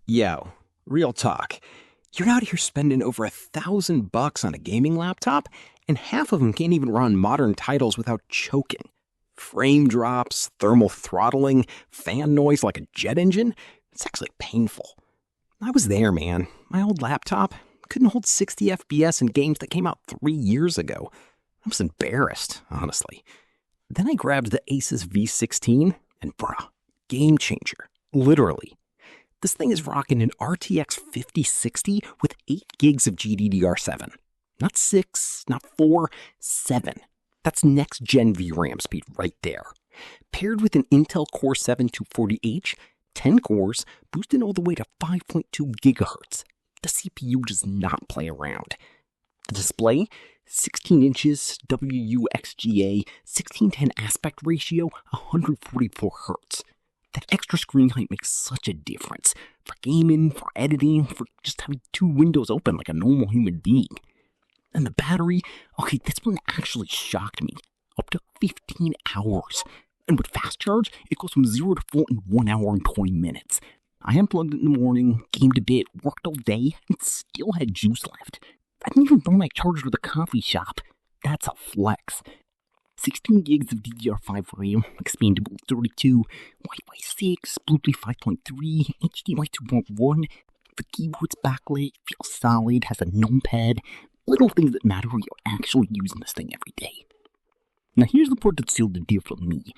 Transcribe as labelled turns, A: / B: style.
A: Yo, real talk. You're out here spending over $1,000 on a gaming laptop, and half of them can't even run modern titles without choking. Frame drops, thermal throttling, fan noise like a jet engine. It's actually painful. I was there, man. My old laptop couldn't hold 60 FPS in games that came out 3 years ago. I was embarrassed, honestly. Then I grabbed the ASUS V16, and bruh, game changer. Literally. This thing is rocking an RTX 5060 with 8 gigs of GDDR7. Not 6, not 4, 7. That's next-gen VRAM speed right there. Paired with an Intel Core 7 240H, 10 cores, boosted all the way to 5.2 gigahertz. The CPU does not play around. The display, 16 inches, WUXGA, 16:10 aspect ratio, 144 hertz. That extra screen height makes such a difference. For gaming, for editing, for just having 2 windows open like a normal human being. And the battery, okay, this one actually shocked me. Up to 15 hours. And with fast charge, it goes from 0 to full in 1 hour and 20 minutes. I unplugged it in the morning, gamed a bit, worked all day, and still had juice left. I didn't even bring my charger to the coffee shop. That's a flex. 16 gigs of DDR5 RAM, Expandable 32, Wi-Fi 6, Bluetooth 5.3, HDMI 2.1. The keyboard's backlit, feels solid, has a numpad. Little things that matter when you're actually using this thing every day. Now here's the part that sealed the deal for me.